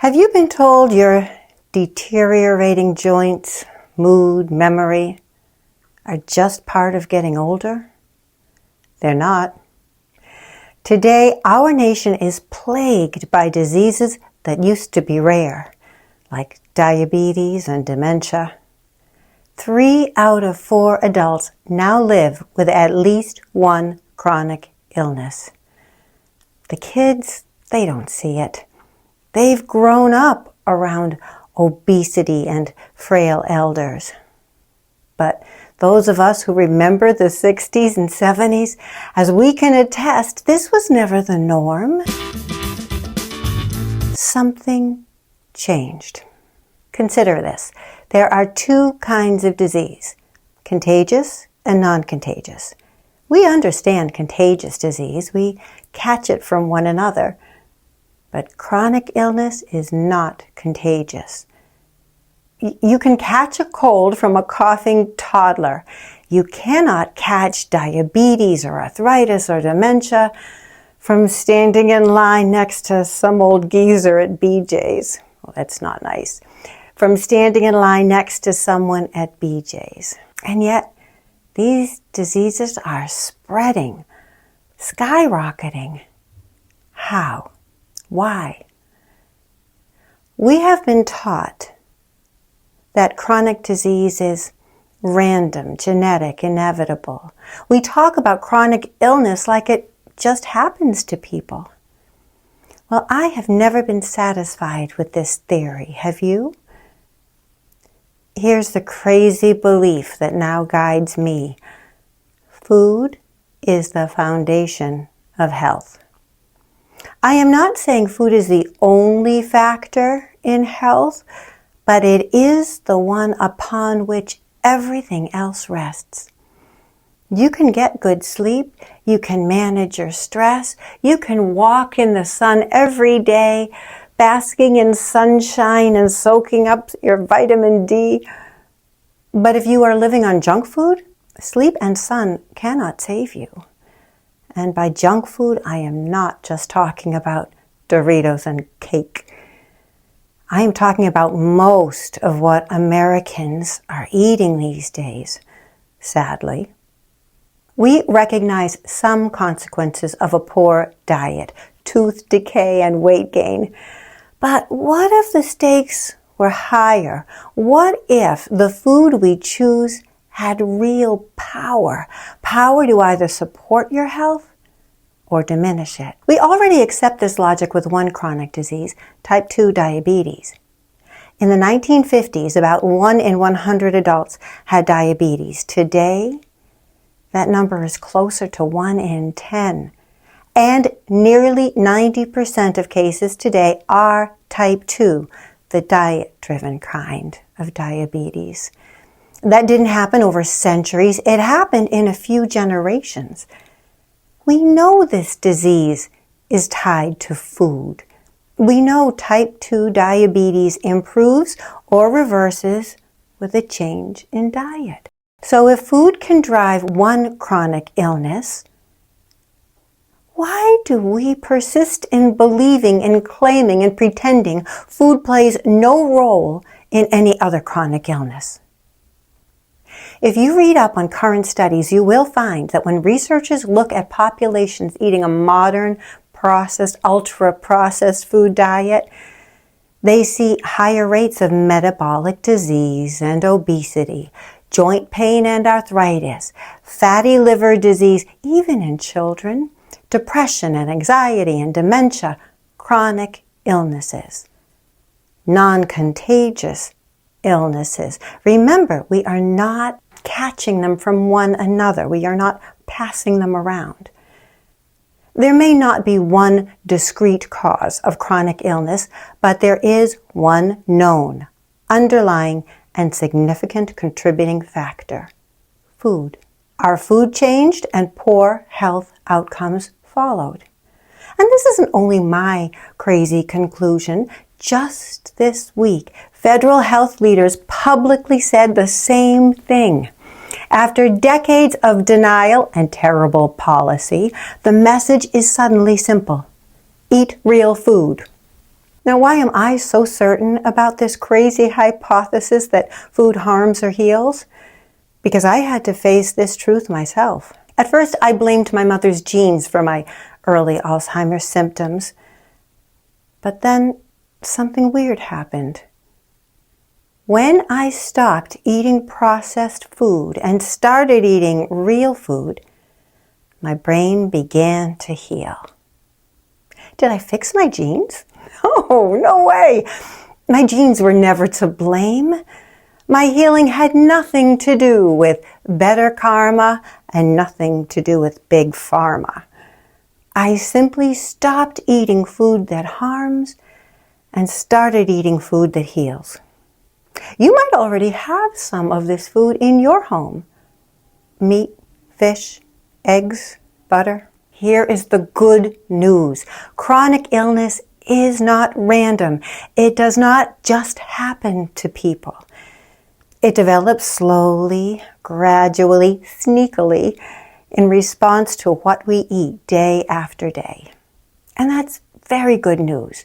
Have you been told your deteriorating joints, mood, memory are just part of getting older? They're not. Today, our nation is plagued by diseases that used to be rare, like diabetes and dementia. 3 out of 4 adults now live with at least one chronic illness. The kids, they don't see it. They've grown up around obesity and frail elders. But those of us who remember the 60s and 70s, as we can attest, this was never the norm. Something changed. Consider this. There are 2 kinds of disease, contagious and non-contagious. We understand contagious disease. We catch it from one another. But chronic illness is not contagious. You can catch a cold from a coughing toddler. You cannot catch diabetes or arthritis or dementia from standing in line next to some old geezer at BJ's. Well, that's not nice. From standing in line next to someone at BJ's. And yet, these diseases are spreading, skyrocketing. How? Why? We have been taught that chronic disease is random, genetic, inevitable. We talk about chronic illness like it just happens to people. Well, I have never been satisfied with this theory. Have you? Here's the crazy belief that now guides me. Food is the foundation of health. I am not saying food is the only factor in health, but it is the one upon which everything else rests. You can get good sleep, you can manage your stress, you can walk in the sun every day, basking in sunshine and soaking up your vitamin D. But if you are living on junk food, sleep and sun cannot save you. And by junk food, I am not just talking about Doritos and cake. I am talking about most of what Americans are eating these days, sadly. We recognize some consequences of a poor diet, tooth decay and weight gain. But what if the stakes were higher? What if the food we choose had real power? Power to either support your health or diminish it. We already accept this logic with one chronic disease, type 2 diabetes. In the 1950s, about 1 in 100 adults had diabetes. Today, that number is closer to 1 in 10. And nearly 90% of cases today are type 2, the diet-driven kind of diabetes. That didn't happen over centuries. It happened in a few generations. We know this disease is tied to food. We know type 2 diabetes improves or reverses with a change in diet. So if food can drive one chronic illness, why do we persist in believing, in claiming, and pretending food plays no role in any other chronic illness? If you read up on current studies, you will find that when researchers look at populations eating a modern, processed, ultra-processed food diet, they see higher rates of metabolic disease and obesity, joint pain and arthritis, fatty liver disease, even in children, depression and anxiety and dementia, chronic illnesses, non-contagious illnesses. Remember, we are not catching them from one another. We are not passing them around. There may not be one discrete cause of chronic illness, but there is one known, underlying, and significant contributing factor: food. Our food changed and poor health outcomes followed. And this isn't only my crazy conclusion. Just this week, federal health leaders publicly said the same thing. After decades of denial and terrible policy, the message is suddenly simple: eat real food. Now, why am I so certain about this crazy hypothesis that food harms or heals? Because I had to face this truth myself. At first, I blamed my mother's genes for my early Alzheimer's symptoms. But then something weird happened. When I stopped eating processed food and started eating real food, my brain began to heal. Did I fix my genes? Oh, no way! My genes were never to blame. My healing had nothing to do with better karma and nothing to do with big pharma. I simply stopped eating food that harms and started eating food that heals. You might already have some of this food in your home. Meat, fish, eggs, butter. Here is the good news. Chronic illness is not random. It does not just happen to people. It develops slowly, gradually, sneakily, in response to what we eat day after day. And that's very good news,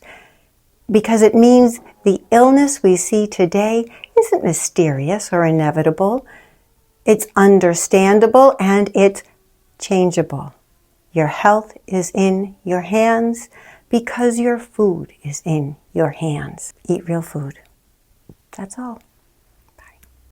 because it means the illness we see today isn't mysterious or inevitable. It's understandable and it's changeable. Your health is in your hands because your food is in your hands. Eat real food. That's all.